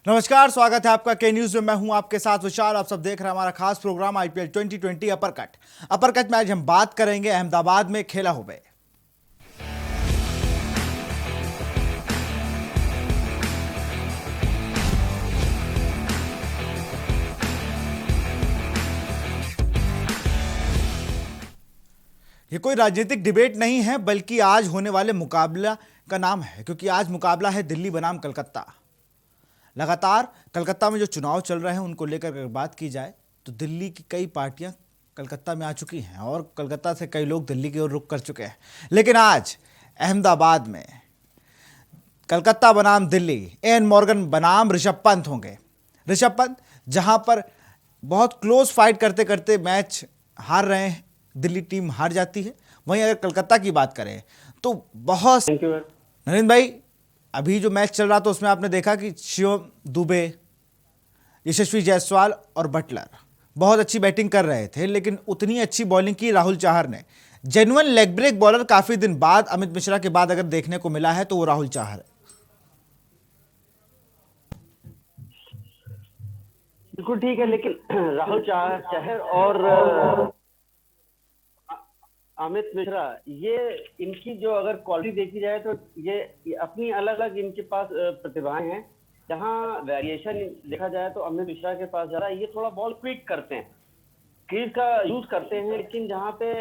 नमस्कार, स्वागत है आपका के न्यूज में। मैं हूं आपके साथ विशाल। आप सब देख रहे हैं हमारा खास programme IPL 2020 upper cut. Upper cut में आज हम बात करेंगे अहमदाबाद में खेला हुए ये कोई राजनीतिक डिबेट नहीं है, बल्कि आज होने वाले मुकाबला का नाम है, क्योंकि आज मुकाबला है दिल्ली बनाम कलकत्ता। लगातार कलकत्ता में जो चुनाव चल रहे हैं उनको लेकर अगर बात की जाए तो दिल्ली की कई पार्टियां कलकत्ता में आ चुकी हैं और कलकत्ता से कई लोग दिल्ली की ओर रुख कर चुके हैं। लेकिन आज अहमदाबाद में कलकत्ता बनाम दिल्ली, एन मॉर्गन बनाम ऋषभ पंत होंगे। ऋषभ पंत जहां पर बहुत क्लोज फाइट करते करते मैच हार रहे हैं, दिल्ली टीम हार जाती है। वहीं अगर कलकत्ता की बात करें तो बहुत थैंक यू। नरेंद्र भाई, अभी जो मैच चल रहा था उसमें आपने देखा कि शिवम दुबे, यशस्वी जायसवाल और बटलर बहुत अच्छी बैटिंग कर रहे थे, लेकिन उतनी अच्छी बॉलिंग की राहुल चाहर ने। जेन्युइन लेग ब्रेक बॉलर काफी दिन बाद, अमित मिश्रा के बाद अगर देखने को मिला है तो वो राहुल चाहर है। बिल्कुल ठीक है, लेकिन राहुल चहर और अमित मिश्रा, ये इनकी जो अगर क्वालिटी देखी जाए तो ये अपनी अलग अलग इनके पास प्रतिभाएं हैं। जहां वेरिएशन देखा जाए तो अमित मिश्रा के पास ज्यादा ये थोड़ा बॉल क्विक करते हैं, क्रीज का यूज करते हैं, लेकिन जहां पे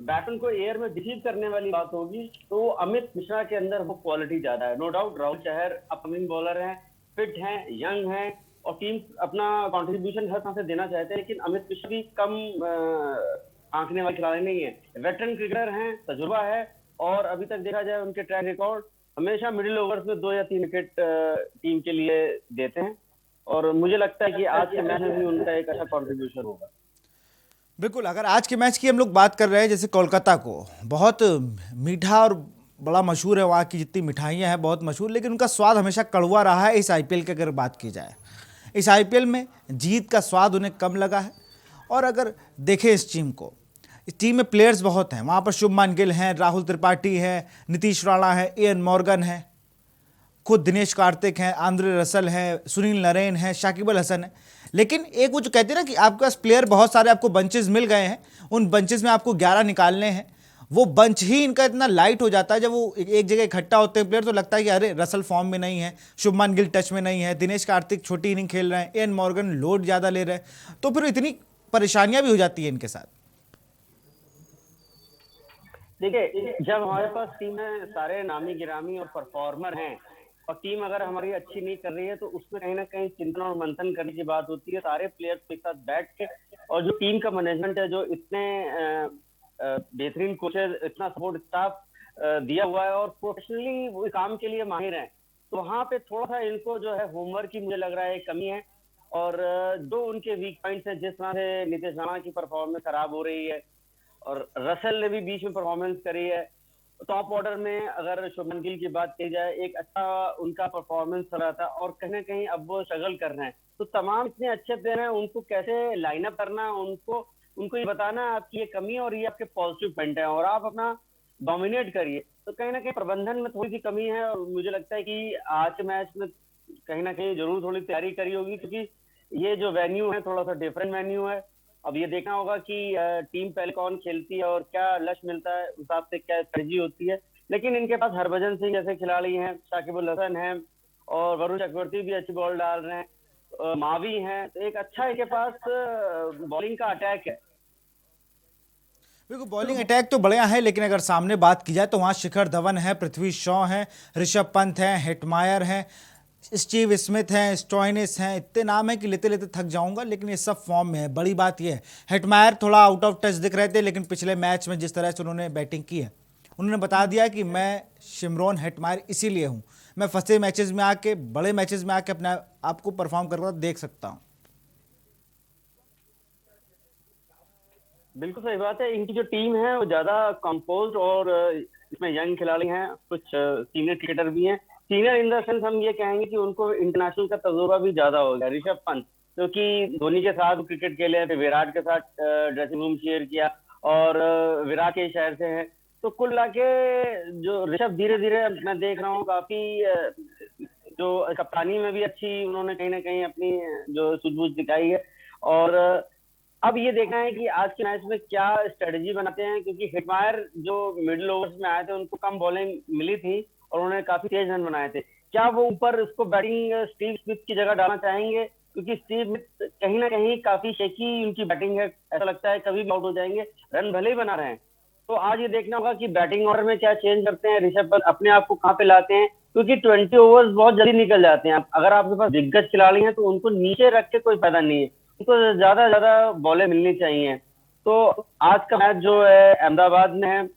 बैटन को एयर में डिसीव करने वाली बात होगी तो अमित मिश्रा के अंदर वो क्वालिटी ज्यादा है। No doubt Rahul Chahar upcoming bowler हैं, फिट हैं, यंग हैं और टीम अपना कंट्रीब्यूशन हर तरह से देना चाहते हैं, लेकिन अमित मिश्रा भी कम आंकने वाले खिलाड़ी नहीं है। वेटरन क्रिकेटर हैं, तजुर्बा है और अभी तक देखा जाए उनके ट्रैक रिकॉर्ड हमेशा मिडिल ओवर्स में 2 या 3 विकेट टीम के लिए देते हैं और मुझे लगता है कि आज के मैच में भी उनका एक अच्छा कॉन्ट्रीब्यूशन होगा। बिल्कुल, अगर आज के मैच की हम लोग बात कर रहे हैं, जैसे कोलकाता को बहुत मीठा और बड़ा मशहूर है, वहाँ की जितनी मिठाइयाँ हैं बहुत मशहूर, लेकिन उनका स्वाद हमेशा कड़वा रहा है। इस आईपीएल की अगर बात की जाए, इस आईपीएल में जीत का स्वाद उन्हें कम लगा है। और अगर देखें इस टीम में प्लेयर्स बहुत हैं। वहाँ पर शुभमान गिल हैं, राहुल त्रिपाठी हैं, नीतीश राणा है, एन मॉर्गन है, खुद दिनेश कार्तिक हैं, आंद्रे रसल हैं, सुनील नरेन हैं, शाकिब अल हसन है। लेकिन एक वो जो कहते हैं ना कि आपके पास प्लेयर बहुत सारे, आपको बंचेस मिल गए हैं, उन बंचेस में आपको 11 निकालने हैं। वो बंच ही इनका इतना लाइट हो जाता है, जब वो एक जगह इकट्ठा होते हैं प्लेयर तो लगता है कि अरे रसल फॉर्म में नहीं है, शुभमान गिल टच में नहीं है, दिनेश कार्तिक छोटी इनिंग खेल रहे हैं, एन मॉर्गन लोड ज़्यादा ले रहे हैं, तो फिर इतनी परेशानियां भी हो जाती है इनके साथ। देखिए, जब हमारे पास टीम में सारे नामी गिरामी और परफॉर्मर हैं और टीम अगर हमारी अच्छी नहीं कर रही है तो उसमें कहीं ना कहीं चिंतन और मंथन करने की बात होती है सारे प्लेयर्स के साथ बैठ के। और जो टीम का मैनेजमेंट है, जो इतने बेहतरीन कोचेज, इतना सपोर्ट स्टाफ दिया हुआ है और प्रोफेशनली वो काम के लिए माहिर हैं, तो वहां पे थोड़ा सा इनको जो है होमवर्क की मुझे लग रहा है कमी है। और जो उनके वीक पॉइंट्स है, जिस तरह से नीतीश राणा की परफॉर्मेंस खराब हो रही है और रसल ने भी बीच में परफॉर्मेंस करी है। टॉप ऑर्डर में अगर शुभमन गिल की बात की जाए, एक अच्छा उनका परफॉर्मेंस रहा था और कहीं ना कहीं अब वो स्ट्रगल कर रहे हैं। तो तमाम इतने अच्छे प्लेयर हैं, उनको कैसे लाइनअप करना, उनको ये बताना आपकी ये कमी है और ये आपके पॉजिटिव पॉइंट है और आप अपना डोमिनेट करिए। तो कहीं ना कहीं प्रबंधन में थोड़ी सी कमी है और मुझे लगता है कि आज के मैच में कहीं ना कहीं जरूर थोड़ी तैयारी करी होगी, क्योंकि ये जो वेन्यू है थोड़ा सा डिफरेंट वेन्यू है। अब ये देखना होगा कि टीम पहले कौन खेलती है और क्या लक्ष्य मिलता है, उस हिसाब से क्या स्ट्रेटजी होती है। लेकिन इनके पास हरभजन सिंह जैसे खिलाड़ी हैं, शाकिब अल हसन हैं और वरुण चक्रवर्ती भी अच्छी बॉल डाल रहे हैं, मावी हैं, तो एक अच्छा इनके पास बॉलिंग का अटैक है। बिल्कुल, बॉलिंग अटैक तो बढ़िया है, लेकिन अगर सामने बात की जाए तो वहाँ शिखर धवन है, पृथ्वी शॉ हैं, ऋषभ पंत हैं, हेटमायर हैं, स्टीव स्मिथ हैं, स्टॉइनिस हैं। इतने नाम हैं कि लेते लेते थक जाऊंगा, लेकिन ये सब फॉर्म में है। बड़ी बात ये है, हेटमायर थोड़ा आउट ऑफ टच दिख रहे थे, लेकिन पिछले मैच में जिस तरह से उन्होंने बैटिंग की है, उन्होंने बता दिया कि मैं शिमरॉन हेटमायर इसीलिए हूँ, मैं फंसे मैचेस में आके, बड़े मैचेस में आके अपने आप को परफॉर्म करके देख सकता हूँ। बिल्कुल सही बात है। इनकी जो टीम है वो ज्यादा कंपोज और इसमें यंग खिलाड़ी हैं, कुछ सीनियर क्रिकेटर भी हैं। सीनियर इन द सेंस हम ये कहेंगे कि उनको इंटरनेशनल का तजुर्बा भी ज्यादा हो गया। ऋषभ पंत क्योंकि धोनी के साथ क्रिकेट खेले हैं, फिर विराट के साथ ड्रेसिंग रूम शेयर किया और विराट के शहर से हैं, तो कुल मिला के जो ऋषभ धीरे धीरे मैं देख रहा हूँ काफी जो कप्तानी में भी अच्छी उन्होंने कहीं ना कहीं अपनी जो सूझबूझ दिखाई है। और अब ये देखना है कि आज के मैच में क्या स्ट्रेटेजी बनाते हैं, क्योंकि हिटमायर जो मिडिल ओवर्स में आए थे उनको कम बॉलिंग मिली थी और उन्होंने काफी तेज रन बनाए थे। क्या वो ऊपर उसको बैटिंग स्टीव स्मिथ की जगह डालना चाहेंगे, क्योंकि स्टीव स्मिथ कहीं ना कहीं काफी शेकी उनकी बैटिंग है, ऐसा लगता है कभी भी आउट हो जाएंगे, रन भले ही बना रहे हैं। तो आज ये देखना होगा कि बैटिंग ऑर्डर में क्या चेंज करते हैं, ऋषभ पंत अपने आप को कहाँ पे लाते हैं, क्योंकि 20 ओवर्स बहुत जल्दी निकल जाते हैं। अगर आपके पास दिग्गज खिलाड़ी हैं तो उनको नीचे रख के कोई फायदा नहीं है, उनको ज्यादा ज्यादा बॉलें मिलनी चाहिए। तो आज का मैच जो है अहमदाबाद में है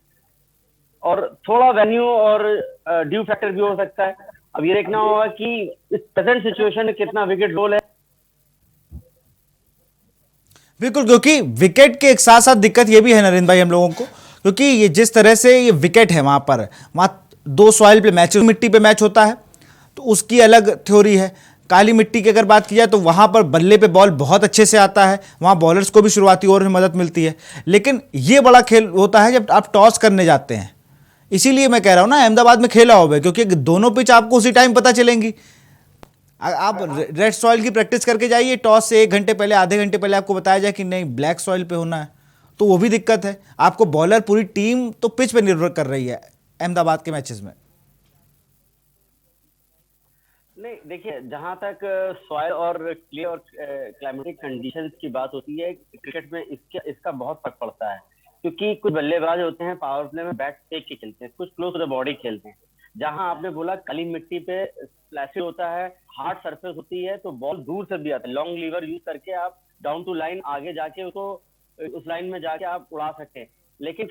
और थोड़ा वेन्यू और ड्यू फैक्टर भी हो सकता है। अब ये देखना होगा कि इस प्रेजेंट सिचुएशन में कितना विकेट रोल है। बिल्कुल, क्योंकि विकेट के एक साथ साथ दिक्कत ये भी है नरेंद्र भाई हम लोगों को, क्योंकि ये जिस तरह से ये विकेट है वहाँ पर, वहाँ दो सॉइल पे मैच, मिट्टी पे मैच होता है तो उसकी अलग थ्योरी है। काली मिट्टी की अगर बात की जाए तो वहाँ पर बल्ले पे बॉल बहुत अच्छे से आता है, वहाँ बॉलर्स को भी शुरुआती ओवर में मदद मिलती है। लेकिन ये बड़ा खेल होता है जब आप टॉस करने जाते हैं, इसीलिए मैं कह रहा हूँ ना अहमदाबाद में खेला हो, क्योंकि दोनों पिच आपको उसी टाइम पता चलेंगी। आप रेड सॉइल की प्रैक्टिस करके जाइए, टॉस से 1 घंटे पहले, आधे घंटे पहले आपको बताया जाए कि नहीं ब्लैक सॉइल पे होना है, तो वो भी दिक्कत है। आपको बॉलर, पूरी टीम तो पिच पे निर्भर कर रही है अहमदाबाद के मैचेस में। नहीं देखिए, जहां तक सॉइल और क्ले और क्लाइमेटिक कंडीशंस की बात होती है, क्रिकेट में इसका बहुत फर्क पड़ता है, क्योंकि कुछ बल्लेबाज होते हैं पावर प्ले में बैट टेक के खेलते हैं, कुछ क्लोज टू द बॉडी खेलते हैं। जहां आपने बोला काली मिट्टी पे स्प्लैशेड होता है, हार्ड सरफेस होती है, तो बॉल दूर से भी आता है, लॉन्ग लीवर यूज करके आप डाउन टू लाइन आगे जाके उसको उस लाइन में जाके आप उड़ा सकते हैं। लेकिन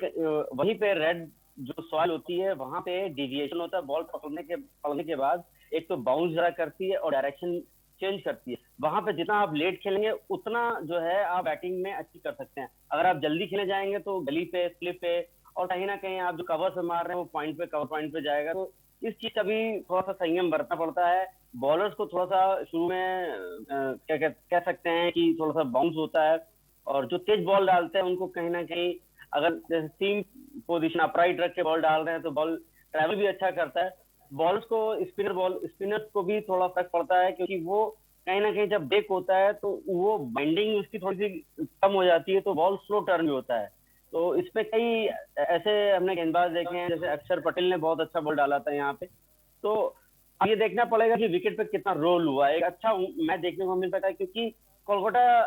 वहीं पे रेड जो सॉइल होती है वहां पे डिविएशन होता है, बॉल पकड़ने के बाद एक तो बाउंस जरा करती है और डायरेक्शन चेंज करती है। वहां पे जितना आप लेट खेलेंगे उतना जो है आप बैटिंग में अच्छी कर सकते हैं। अगर आप जल्दी खेले जाएंगे तो गली पे, स्लिप पे, और कहीं ना कहीं आप जो कवर से मार रहे हैं वो पॉइंट पे, कवर पॉइंट पे जाएगा। तो इस चीज का भी थोड़ा सा संयम बरतना पड़ता है। बॉलर्स को थोड़ा सा शुरू में क्या कह सकते हैं कि थोड़ा सा बाउंस होता है, और जो तेज बॉल डालते हैं उनको कहीं ना कहीं, अगर जैसे टीम पोजीशन अपराइट रख के बॉल डाल रहे हैं तो बॉल ट्रैवल भी अच्छा करता है। बॉल्स को स्पिनर्स को भी थोड़ा फर्क पड़ता है, क्योंकि वो कहीं ना कहीं जब ब्रेक होता है तो वो बाइंडिंग उसकी थोड़ी सी कम हो जाती है, तो बॉल स्लो टर्न भी होता है। तो इसमें कई ऐसे हमने गेंदबाज देखे हैं, जैसे अक्षर पटेल ने बहुत अच्छा बॉल डाला था यहाँ पे। तो अब ये देखना पड़ेगा कि विकेट पे कितना रोल हुआ। एक अच्छा मैच देखने को मिल पाता है, क्योंकि कोलकाता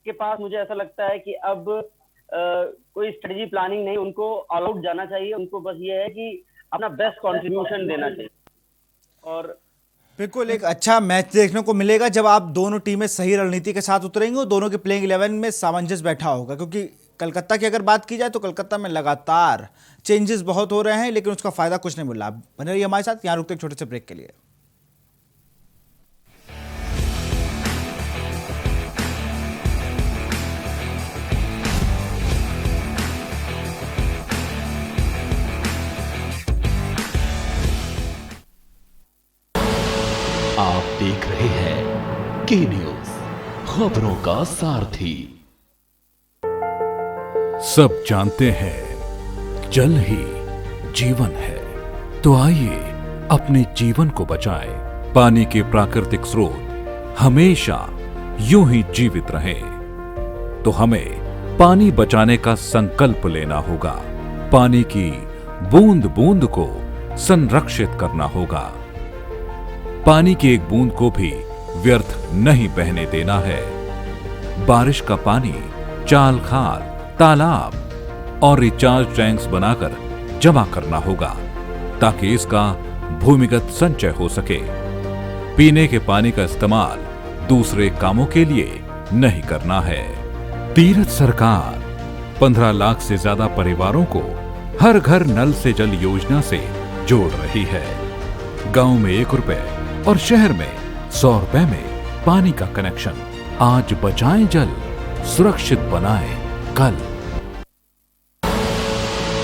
के पास मुझे ऐसा लगता है कि अब कोई स्ट्रेटजी प्लानिंग नहीं, उनको ऑल आउट जाना चाहिए, उनको बस ये है कि अपना बेस्ट कंट्रीब्यूशन देना चाहिए। और बिल्कुल एक अच्छा मैच देखने को मिलेगा जब आप दोनों टीमें सही रणनीति के साथ उतरेंगी और दोनों के प्लेइंग 11 में सामंजस्य बैठा होगा। क्योंकि कलकत्ता की अगर बात की जाए तो कलकत्ता में लगातार चेंजेस बहुत हो रहे हैं, लेकिन उसका फायदा कुछ नहीं मिल रहा। बने रहिए हमारे साथ, यहाँ रुकते एक छोटे से ब्रेक के लिए। आप देख रहे हैं के न्यूज, खबरों का सारथी। सब जानते हैं जल ही जीवन है, तो आइए अपने जीवन को बचाएं। पानी के प्राकृतिक स्रोत हमेशा यूं ही जीवित रहें, तो हमें पानी बचाने का संकल्प लेना होगा। पानी की बूंद बूंद को संरक्षित करना होगा। पानी की एक बूंद को भी व्यर्थ नहीं बहने देना है। बारिश का पानी चाल खाल, तालाब और रिचार्ज टैंक्स बनाकर जमा करना होगा, ताकि इसका भूमिगत संचय हो सके। पीने के पानी का इस्तेमाल दूसरे कामों के लिए नहीं करना है। तीरथ सरकार 15 लाख से ज्यादा परिवारों को हर घर नल से जल योजना से जोड़ रही है। गांव में 1 रुपए और शहर में 100 रुपए में पानी का कनेक्शन। आज बचाएं जल, सुरक्षित बनाएं कल।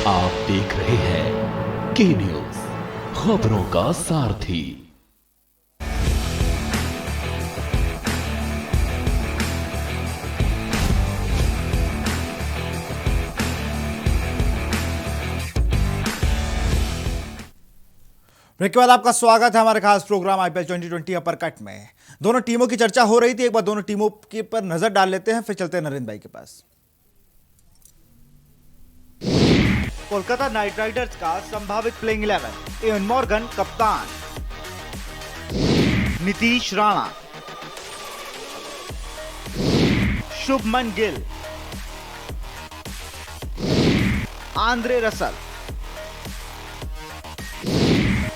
आप देख रहे हैं के न्यूज, खबरों का सारथी। ब्रेक के बाद आपका स्वागत है हमारे खास प्रोग्राम आईपीएल 2020 अपर कट में। दोनों टीमों की चर्चा हो रही थी, एक बार दोनों टीमों के पर नजर डाल लेते हैं, फिर चलते हैं नरेंद्र भाई के पास। कोलकाता नाइट राइडर्स का संभावित प्लेइंग 11। इवन मॉर्गन कप्तान, Nitish Rana, Shubman Gill, Andre Russell,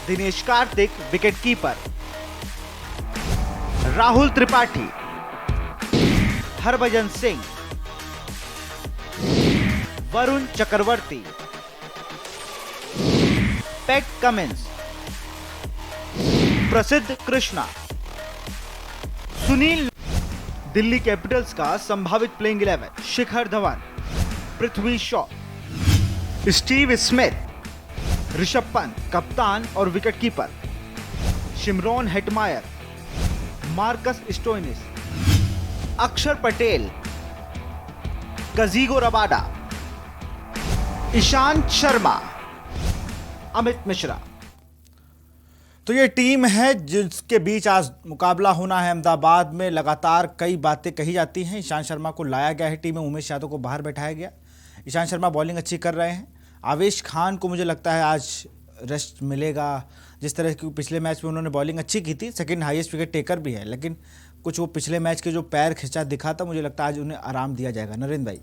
Dinesh Karthik wicket keeper, Rahul Tripathi, Harbhajan Singh, Varun Chakravarthy, Pat Cummins, Prasidh Krishna, Sunil. Delhi Capitals का संभावित playing 11। Shikhar Dhawan, Prithvi Shaw, Steve Smith, Rishabh Pant कप्तान और wicket keeper, Shimron Hetmyer, Marcus Stoinis, Axar Patel, Kagiso Rabada, Ishant Sharma, Amit Mishra. तो ये टीम है जिसके बीच आज मुकाबला होना है अहमदाबाद में। लगातार कई बातें कही जाती हैं। ईशांत शर्मा को लाया गया है टीम में, उमेश यादव को बाहर बैठाया गया। ईशांत शर्मा बॉलिंग अच्छी कर रहे हैं। आवेश खान को मुझे लगता है आज रेस्ट मिलेगा। जिस तरह की पिछले मैच में उन्होंने बॉलिंग अच्छी की थी, सेकंड हाईएस्ट विकेट टेकर भी है, लेकिन कुछ वो पिछले मैच के जो पैर खिंचा दिखा था, मुझे लगता है आज उन्हें आराम दिया जाएगा। नरेंद्र भाई,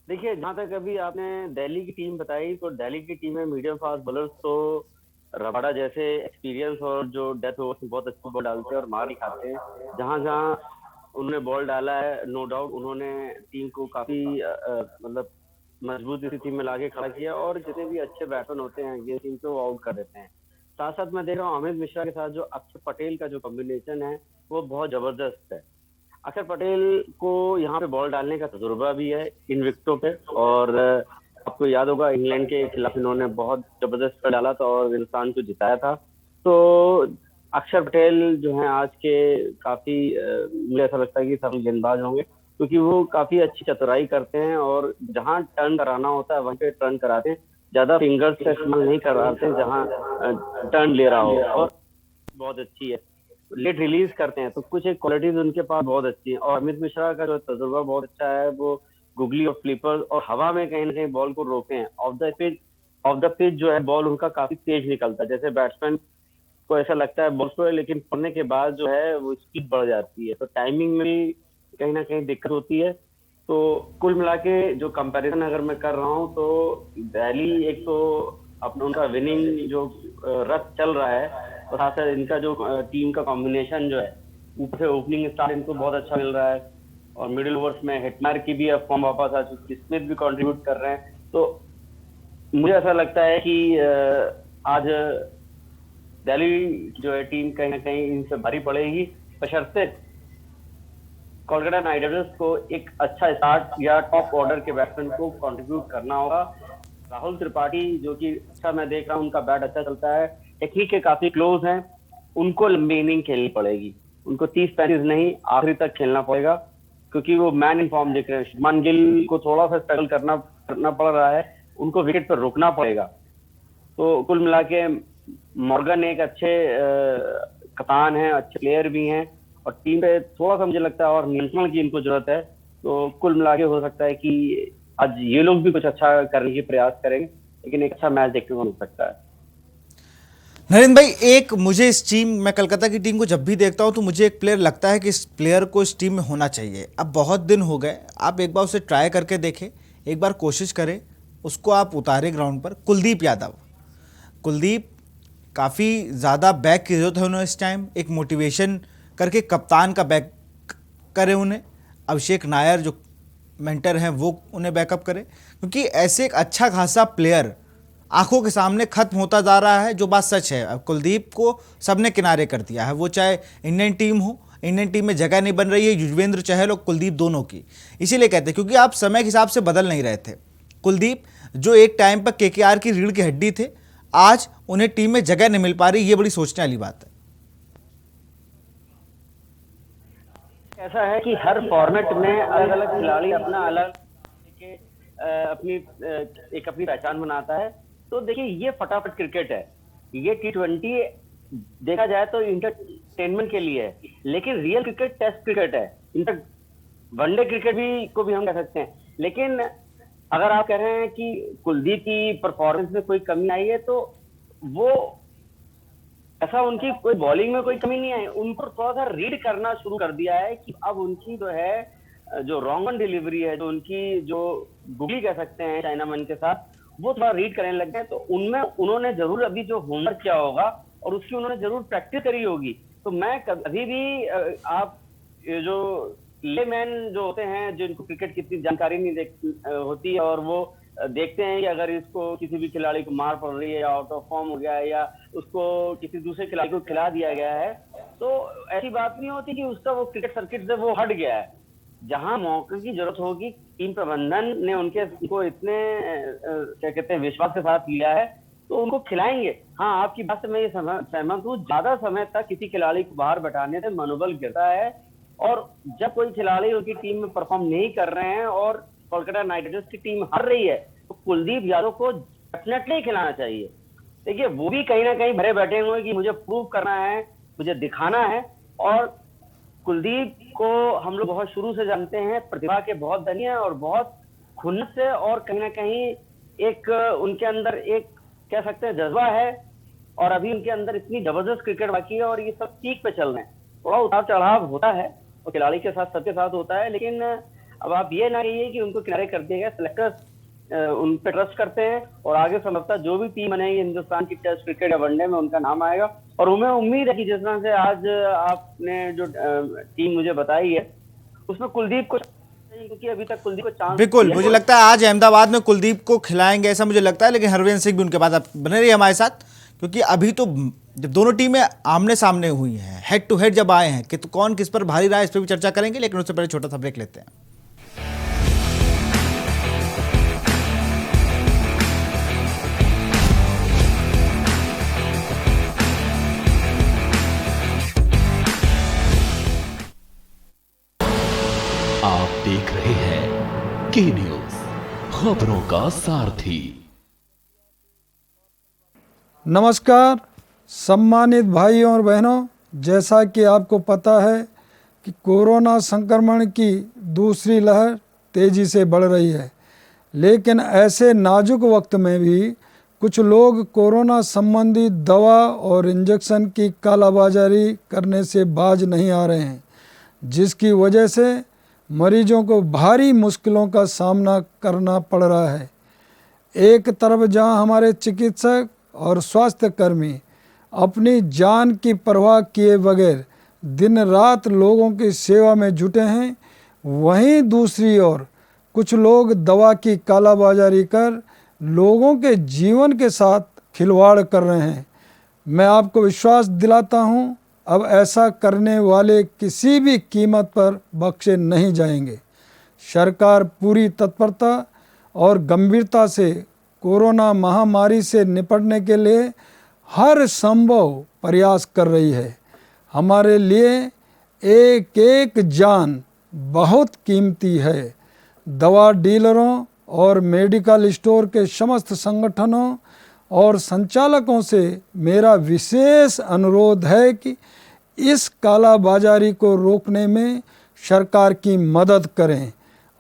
देखिए, जहां तक अभी आपने दिल्ली की टीम बताई, तो दिल्ली की टीम में मीडियम फास्ट बॉलर्स तो रबाडा जैसे एक्सपीरियंस और जो डेथ ओवर्स में बहुत अच्छी बॉल डालते हैं और मार दिखाते हैं। जहां जहां उन्होंने बॉल डाला है, नो डाउट उन्होंने टीम को काफी मतलब मजबूत स्थिति में लाके खड़ा किया, और जितने भी अच्छे बैट्समैन होते हैं ये टीम को आउट कर देते हैं। साथ साथ मैं देख रहा हूँ अमित मिश्रा के साथ जो अक्षर पटेल का जो कॉम्बिनेशन है वो बहुत जबरदस्त है। अक्षर पटेल को यहाँ पे बॉल डालने का तजुर्बा भी है इन विकेटों पे, और आपको याद होगा इंग्लैंड के खिलाफ इन्होंने बहुत जबरदस्त डाला था और हिंदुस्तान को जिताया था। तो अक्षर पटेल जो है आज के काफी मुझे ऐसा लगता है कि सफल गेंदबाज होंगे, क्योंकि वो काफी अच्छी चतुराई करते हैं और जहां टर्न कराना होता है वहीं पे टर्न कराते हैं। ज्यादा फिंगर्स का इस्तेमाल नहीं कराते जहां टर्न ले रहा हो, और बहुत अच्छी है। लेट रिलीज करते हैं, तो कुछ एक क्वालिटीज उनके पास बहुत अच्छी है। और अमित मिश्रा का जो तजुर्बा बहुत अच्छा है, वो गुगली और फ्लिपर और हवा में कहीं ना कहीं बॉल को रोके हैं। ऑफ द पिच जो है बॉल उनका काफी तेज निकलता है। जैसे बैट्समैन को ऐसा लगता है बॉल को है, लेकिन पड़ने के बाद जो है वो स्पीड बढ़ जाती है, तो टाइमिंग में भी कहीं ना कहीं दिक्कत होती है। तो कुल मिला के जो कंपैरिजन अगर मैं कर रहा हूँ, तो दिल्ली एक तो अपना उनका विनिंग जो रथ चल रहा है, और साथ साथ इनका जो टीम का कॉम्बिनेशन जो है, ऊपर से ओपनिंग स्टार इनको बहुत अच्छा मिल रहा है, और मिडिल ओवर्स में हेटमायर की भी अब फॉर्म वापस आ चुकी है, स्मिथ भी कंट्रीब्यूट कर रहे हैं। तो मुझे ऐसा लगता है कि आज दिल्ली जो है टीम कहीं ना कहीं इनसे भारी पड़ेगी, बशर्ते कोलकाता नाइट राइडर्स को एक अच्छा स्टार्ट या टॉप ऑर्डर के बैट्समैन को कंट्रीब्यूट करना होगा। राहुल त्रिपाठी जो कि अच्छा मैं देख रहा हूँ, उनका बैट अच्छा चलता है, टेक्निक के काफी क्लोज हैं, उनको लंबी इनिंग खेलनी पड़ेगी। उनको 30-35 नहीं, आखिरी तक खेलना पड़ेगा, क्योंकि वो मैन इन फॉर्म दिख रहे हैं। शुभमन गिल को थोड़ा सा स्ट्रगल करना पड़ रहा है, उनको विकेट पर रोकना पड़ेगा। तो कुल मिला के मॉर्गन एक अच्छे कप्तान है, अच्छे प्लेयर भी हैं, और टीम पे थोड़ा सा मुझे लगता है और नियंत्रण की इनको जरूरत है। तो कुल मिला के हो सकता है कि आज ये लोग भी कुछ अच्छा करने की प्रयास करेंगे, लेकिन एक अच्छा मैच देखने को मिल सकता है। नरेंद्र भाई, एक मुझे इस टीम, मैं कलकत्ता की टीम को जब भी देखता हूं तो मुझे एक प्लेयर लगता है कि इस प्लेयर को इस टीम में होना चाहिए। अब बहुत दिन हो गए, आप एक बार उसे ट्राई करके देखें, एक बार कोशिश करें, उसको आप उतारे ग्राउंड पर। कुलदीप यादव, कुलदीप काफ़ी ज़्यादा बैक की जरूरत है उन्हें इस टाइम। एक मोटिवेशन करके कप्तान का बैक करें उन्हें। अभिषेक नायर जो मेंटर हैं वो उन्हें बैकअप करें, क्योंकि ऐसे एक अच्छा खासा प्लेयर आंखों के सामने खत्म होता जा रहा है। जो बात सच है, अब कुलदीप को सबने किनारे कर दिया है, वो चाहे इंडियन टीम हो, इंडियन टीम में जगह नहीं बन रही है युजवेंद्र चहल और कुलदीप दोनों की। इसीलिए कहते हैं क्योंकि आप समय के हिसाब से बदल नहीं रहे थे। कुलदीप जो एक टाइम पर केकेआर की रीढ़ की हड्डी थे, आज उन्हें टीम में जगह नहीं मिल पा रही, ये बड़ी सोचने वाली बात है। ऐसा है कि हर फॉर्मेट में अलग अलग खिलाड़ी अपना अलग अपनी पहचान बनाता है। तो देखिए ये फटाफट क्रिकेट है, ये T20 देखा जाए तो इंटरटेनमेंट के लिए है, लेकिन रियल क्रिकेट टेस्ट क्रिकेट है, इनफैक्ट वनडे क्रिकेट भी को भी हम कह सकते हैं। लेकिन अगर आप कह रहे हैं कि कुलदीप की परफॉर्मेंस में कोई कमी आई है, तो वो ऐसा उनकी कोई बॉलिंग में कोई कमी नहीं आई, उनको थोड़ा सा रीड करना शुरू कर दिया है कि अब उनकी जो है जो रॉन्ग ऑन डिलीवरी है, जो उनकी जो गुगली कह सकते हैं चाइनामैन के साथ, वो थोड़ा रीड करने लग गए। तो उनमें उन्होंने जरूर अभी जो होमवर्क किया होगा और उसकी उन्होंने जरूर प्रैक्टिस करी होगी। तो मैं कभी भी आप ये जो लेमैन जो होते हैं, जिनको क्रिकेट की इतनी जानकारी नहीं होती है और वो देखते हैं कि अगर इसको किसी भी खिलाड़ी को मार पड़ रही है या आउट ऑफ फॉर्म हो गया है या उसको किसी दूसरे खिलाड़ी को खिला दिया गया है, तो ऐसी बात नहीं होती कि उसका वो क्रिकेट सर्किट से वो हट गया है। जहां मौके की जरूरत होगी, टीम प्रबंधन ने उनको इतने क्या कहते हैं विश्वास के साथ लिया है, तो उनको खिलाएंगे। हाँ, आपकी बात से मैं ये सहमत हूँ, ज्यादा समय तक किसी खिलाड़ी को बाहर बैठाने से मनोबल गिरता है, और जब कोई खिलाड़ी उनकी टीम में परफॉर्म नहीं कर रहे हैं और कोलकाता नाइट राइडर्स की टीम हार रही है, तो कुलदीप यादव को डेफिनेटली खिलाना चाहिए। देखिए वो भी कहीं ना कहीं भरे बैठे हुए कि मुझे प्रूव करना है, मुझे दिखाना है। और कुलदीप को हम लोग बहुत शुरू से जानते हैं, प्रतिभा के बहुत धनी है और बहुत खुन्नस से, और कहीं ना कहीं एक उनके अंदर एक कह सकते हैं जज्बा है, और अभी उनके अंदर इतनी जबरदस्त क्रिकेट बाकी है और ये सब पीक पे चल रहे हैं। थोड़ा उतार चढ़ाव होता है और खिलाड़ी के साथ सबके साथ होता है, लेकिन अब आप ये ना कहिए कि उनको किनारे कर दिया गया। सिलेक्टर्स उन पे ट्रस्ट करते हैं और आगे संभवतः जो भी टीम बनेगी हिंदुस्तान की टेस्ट क्रिकेट या वनडे में, उनका नाम आएगा। और हमें उम्मीद है कि जिस तरह से आज आपने जो टीम मुझे बताई है उसमें कुलदीप को, क्योंकि अभी तक कुलदीप को चांस बिल्कुल मुझे लगता है आज अहमदाबाद में कुलदीप को खिलाएंगे ऐसा मुझे लगता है। लेकिन हरवेंद्र सिंह भी उनके बाद आप बने रहिए हमारे साथ, क्योंकि अभी तो जब दोनों टीमें आमने सामने हुई हैं, हेड टू हेड जब आए हैं कि तो कौन किस पर भारी रहा है, इस पर भी चर्चा करेंगे। लेकिन उससे पहले छोटा सा ब्रेक लेते हैं। आप देख रहे हैं के न्यूज, खबरों का सारथी। नमस्कार सम्मानित भाइयों और बहनों, जैसा कि आपको पता है कि कोरोना संक्रमण की दूसरी लहर तेज़ी से बढ़ रही है, लेकिन ऐसे नाजुक वक्त में भी कुछ लोग कोरोना संबंधी दवा और इंजेक्शन की कालाबाजारी करने से बाज नहीं आ रहे हैं, जिसकी वजह से मरीजों को भारी मुश्किलों का सामना करना पड़ रहा है। एक तरफ जहां हमारे चिकित्सक और स्वास्थ्यकर्मी अपनी जान की परवाह किए बगैर दिन रात लोगों की सेवा में जुटे हैं, वहीं दूसरी ओर कुछ लोग दवा की कालाबाजारी कर लोगों के जीवन के साथ खिलवाड़ कर रहे हैं। मैं आपको विश्वास दिलाता हूं, अब ऐसा करने वाले किसी भी कीमत पर बख्शे नहीं जाएंगे। सरकार पूरी तत्परता और गंभीरता से कोरोना महामारी से निपटने के लिए हर संभव प्रयास कर रही है। हमारे लिए एक एक जान बहुत कीमती है। दवा डीलरों और मेडिकल स्टोर के समस्त संगठनों और संचालकों से मेरा विशेष अनुरोध है कि इस कालाबाजारी को रोकने में सरकार की मदद करें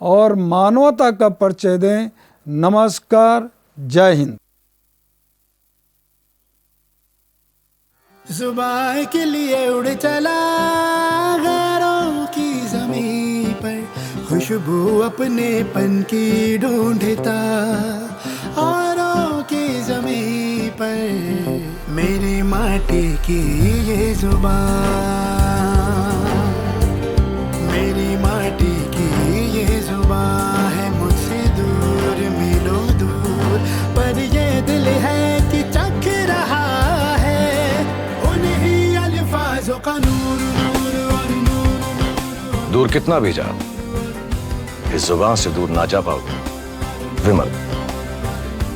और मानवता का परिचय दें। नमस्कार, जय हिंद। जुबान के लिए उड़ चला गैरों की ज़मीं पर, खुशबू अपनेपन की ढूंढता औरों की ज़मीं पर, मेरी माटी की ये जुबान, मेरी माटी की ये जुबान है मुझसे दूर मीलों दूर, पर ये दिल है कि चख रहा है उन्हीं अल्फाजों का नूर नूर और नूर। दूर कितना भी जा, इस जुबान से दूर ना जा पाओगे। विमल,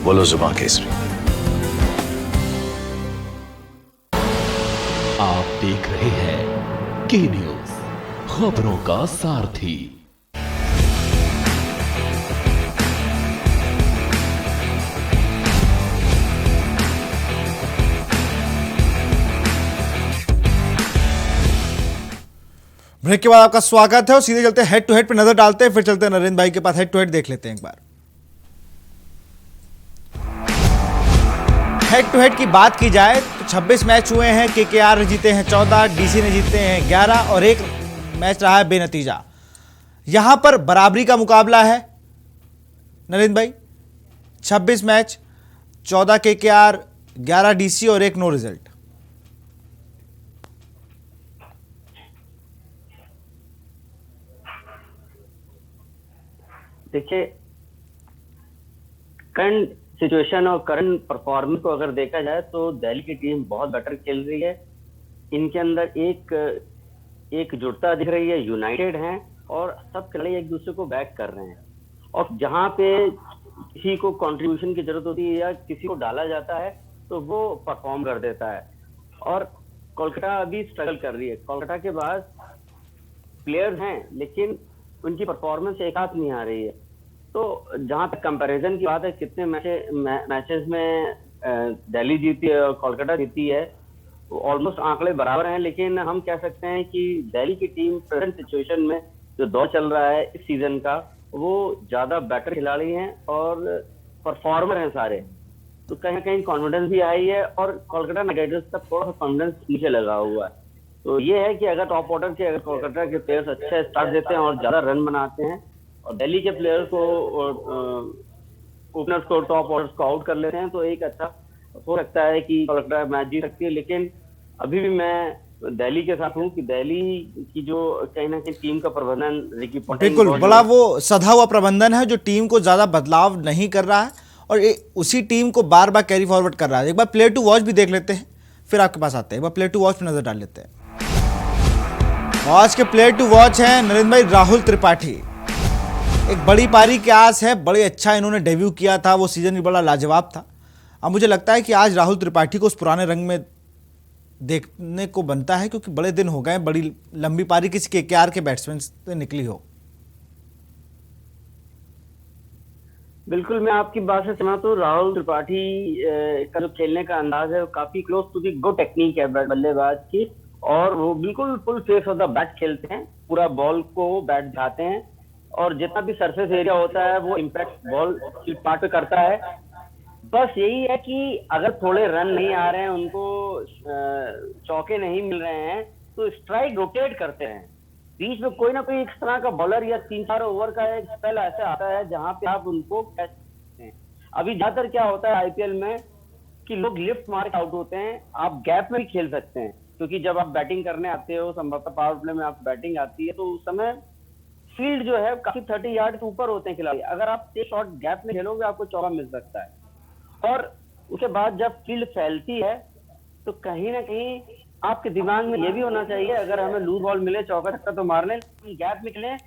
बोलो जुबान केसरी। आप देख रहे हैं के न्यूज, खबरों का सारथी। ब्रेक के बाद आपका स्वागत है और सीधे चलते हैं हेड टू हेड पे नजर डालते हैं, फिर चलते हैं नरेंद्र भाई के पास। हेड टू हेड देख लेते हैं एक बार। हेड टू हेड की बात की जाए तो 26 मैच हुए हैं, केकेआर जीते हैं 14, डीसी ने जीते हैं 11 और एक मैच रहा है बेनतीजा। यहां पर बराबरी का मुकाबला है नरेंद्र भाई। 26 मैच, 14 केकेआर, 11 डीसी और एक नो रिजल्ट। देखिए, करंट सिचुएशन और करंट परफॉर्मेंस को अगर देखा जाए तो दिल्ली की टीम बहुत बेटर खेल रही है। इनके अंदर एक जुटता दिख रही है, यूनाइटेड हैं और सब खिलाड़ी एक दूसरे को बैक कर रहे हैं। और जहां पे किसी को कंट्रीब्यूशन की जरूरत होती है या किसी को डाला जाता है तो वो परफॉर्म कर देता है। और कोलकाता अभी स्ट्रगल कर रही है। कोलकाता के पास प्लेयर्स हैं लेकिन उनकी परफॉर्मेंस एक साथ नहीं आ रही है। तो जहां तक कंपैरिजन की बात है, कितने मैचेस में दिल्ली जीती है और कोलकाता जीती है, तो ऑलमोस्ट आंकड़े बराबर हैं। लेकिन हम कह सकते हैं कि दिल्ली की टीम प्रेजेंट सिचुएशन में जो दौर चल रहा है इस सीजन का, वो ज्यादा बेटर खिलाड़ी हैं और परफॉर्मर हैं सारे। तो कहीं ना कहीं कॉन्फिडेंस भी आई है और कोलकाता नाइट राइडर्स का थोड़ा सा कॉन्फिडेंस नीचे लगा हुआ है। तो ये है कि अगर टॉप ऑर्डर के कोलकाता के प्लेयर्स अच्छा स्टार्ट देते हैं और ज्यादा रन बनाते हैं और दिल्ली के प्लेयर्स को ओपनर्स को टॉप ऑर्डर्स को आउट कर लेते हैं तो एक अच्छा हो सकता है कि कोलकाता मैच जीत सकती है। लेकिन अभी भी मैं दिल्ली के साथ हूं कि दिल्ली की जो कहीं ना कहीं टीम का प्रबंधन रिकी पोंटिंग बिल्कुल, बड़ा वो सधा हुआ प्रबंधन है जो टीम को ज्यादा बदलाव नहीं कर रहा है और उसी टीम को बार बार कैरी फॉरवर्ड कर रहा है। एक बार प्लेयर टू वॉच भी देख लेते हैं, फिर आपके पास आते हैं। एक बार प्लेयर टू वॉच पे नजर डाल लेते हैं। आज के प्लेयर टू वॉच हैं नरेंद्र भाई राहुल त्रिपाठी। एक बड़ी पारी की आस है, बड़े अच्छा इन्होंने डेब्यू किया था, वो सीजन भी बड़ा लाजवाब था। अब मुझे लगता है कि आज राहुल त्रिपाठी को उस पुराने रंग में देखने को बनता है क्योंकि बड़े दिन हो गए, बड़ी लंबी पारी किसी केकेआर के बैट्समैन से निकली हो। बिल्कुल, मैं आपकी बात से सहमत हूँ। राहुल त्रिपाठी का जो खेलने का अंदाज है वो काफी close to the good technique है बल्लेबाज की और वो बिल्कुल full face of the bat खेलते हैं, पूरा बॉल को बैट जाते हैं और जितना भी सरफेस एरिया होता है वो इम्पैक्ट बॉल पार्ट पे करता है। बस यही है कि अगर थोड़े रन नहीं आ रहे हैं, उनको चौके नहीं मिल रहे हैं तो स्ट्राइक रोटेट करते हैं। बीच में कोई ना कोई इस तरह का बॉलर या 3-4 ओवर का एक स्पेल ऐसा आता है जहां पे आप उनको कैच करते हैं। अभी ज्यादातर क्या होता है आईपीएल में कि लोग लिफ्ट मार के आउट होते हैं। आप गैप में भी खेल सकते हैं क्योंकि जब आप बैटिंग करने आते हो, संभवतः पावर प्ले में आप बैटिंग आती है, तो उस समय फील्ड जो है काफी 30 यार्ड से ऊपर होते हैं खिलाड़ी। अगर आप एक शॉट गैप में खेलोगे आपको चौका मिल सकता है। और उसके बाद जब फील्ड फैलती है तो कहीं ना कहीं आपके दिमाग में ये भी होना चाहिए, अगर हमें लूज बॉल मिले चौका छक्का तो मारने, गैप में खेलें।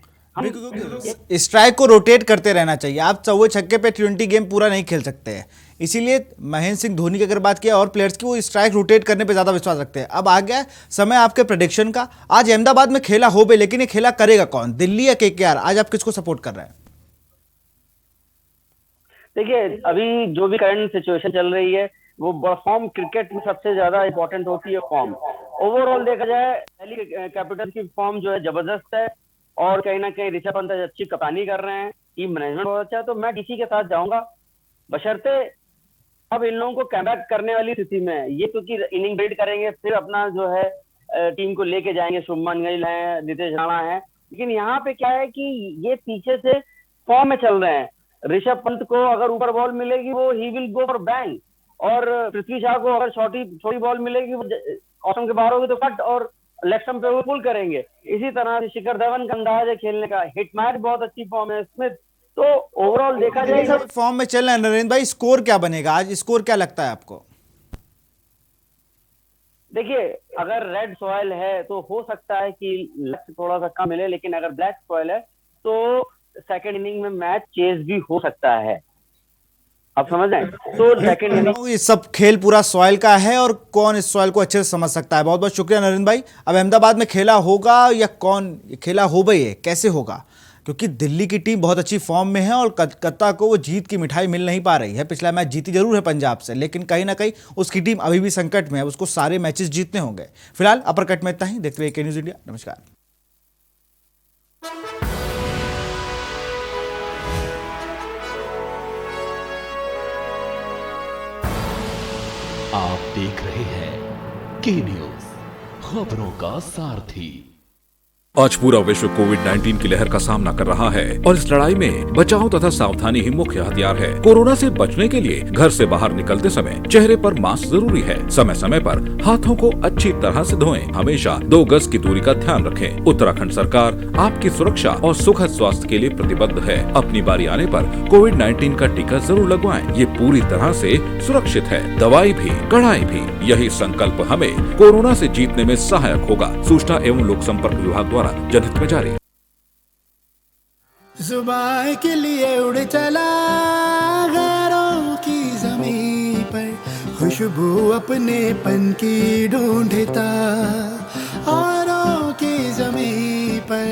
स्ट्राइक को रोटेट करते रहना चाहिए। आप चौके छक्के पे T20 गेम पूरा नहीं खेल सकते हैं। इसीलिए महेंद्र सिंह धोनी की अगर बात किया और प्लेयर्स की, वो स्ट्राइक रोटेट करने पे ज्यादा विश्वास रखते हैं। अब आ गया समय आपके प्रेडिक्शन का। आज अहमदाबाद में खेला हो बे, लेकिन ये खेला करेगा कौन, दिल्ली या केकेआर? आज आप किसको सपोर्ट कर रहे हैं? देखिए, अभी जो भी करंट सिचुएशन चल रही है वो फॉर्म क्रिकेट में सबसे ज्यादा इंपॉर्टेंट होती है। फॉर्म ओवरऑल देखा जाए दिल्ली कैपिटल्स की फॉर्म जो है जबरदस्त है और कहीं ना कहीं ऋषभ पंत अच्छी कप्तानी कर रहे हैं, टीम मैनेजमेंट बहुत अच्छा है। तो मैं डीसी के साथ जाऊंगा, बशर्ते अब इन लोगों को कमबैक करने वाली स्थिति में है ये, क्योंकि इनिंग बिल्ड करेंगे फिर अपना जो है टीम को लेके जाएंगे। शुभमन गिल है, नीतीश राणा है, लेकिन यहाँ पे क्या है कि ये पीछे से फॉर्म में चल रहे हैं। ऋषभ पंत को अगर ऊपर बॉल मिलेगी वो he will go for bang, और पृथ्वी शाह को अगर छोटी बॉल मिलेगी वो ऑसम के बाहर होगी तो कट और लेग स्टंप पे वो पुल करेंगे। इसी तरह से शिखर धवन का अंदाज है खेलने का। हिटमैन बहुत अच्छी फॉर्म है स्मिथ। तो ओवरऑल देखा जाए फॉर्म में चल रहे हैं नरेंद्र भाई। स्कोर क्या बनेगा आज, स्कोर क्या लगता है आपको? देखिए, अगर रेड सॉइल है तो हो सकता है कि लक्ष्य थोड़ा सा कम मिले, लेकिन अगर ब्लैक सॉइल है तो सेकंड इनिंग में मैच चेज भी हो सकता है। आप समझ रहे हैं? तो सेकंड इनिंग ये सब खेल पूरा सॉइल का है और कौन इस सॉइल को अच्छे से समझ सकता है। बहुत बहुत शुक्रिया नरेंद्र भाई। अब अहमदाबाद में खेला होगा या कौन खेला हो भाई, कैसे होगा? क्योंकि दिल्ली की टीम बहुत अच्छी फॉर्म में है और कलकत्ता को वो जीत की मिठाई मिल नहीं पा रही है। पिछला मैच जीती जरूर है पंजाब से, लेकिन कहीं ना कहीं उसकी टीम अभी भी संकट में है, उसको सारे मैचेस जीतने होंगे। फिलहाल अपर कट में इतना ही। देखते रहिए के न्यूज़ इंडिया। नमस्कार। आप देख रहे हैं के न्यूज, खबरों का सारथी। आज पूरा विश्व कोविड-19 की लहर का सामना कर रहा है और इस लड़ाई में बचाव तथा सावधानी ही मुख्य हथियार है। कोरोना से बचने के लिए घर से बाहर निकलते समय चेहरे पर मास्क जरूरी है। समय समय पर हाथों को अच्छी तरह से धोएं। हमेशा 2 गज की दूरी का ध्यान रखें। उत्तराखंड सरकार आपकी सुरक्षा और सुखद स्वास्थ्य के लिए प्रतिबद्ध है। अपनी बारी आने पर कोविड-19 का टीका जरूर लगवाएं। ये पूरी तरह से सुरक्षित है। दवाई भी, कड़ाई भी, यही संकल्प हमें कोरोना से जीतने में सहायक होगा। सूचना एवं लोक संपर्क विभाग द्वारा जनहित में जारी। जुबान के लिए उड़ चला गैरों की ज़मीं पर, खुशबू अपने पन की ढूंढता औरों की ज़मीं पर,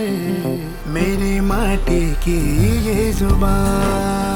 मेरी माटी की ये जुबान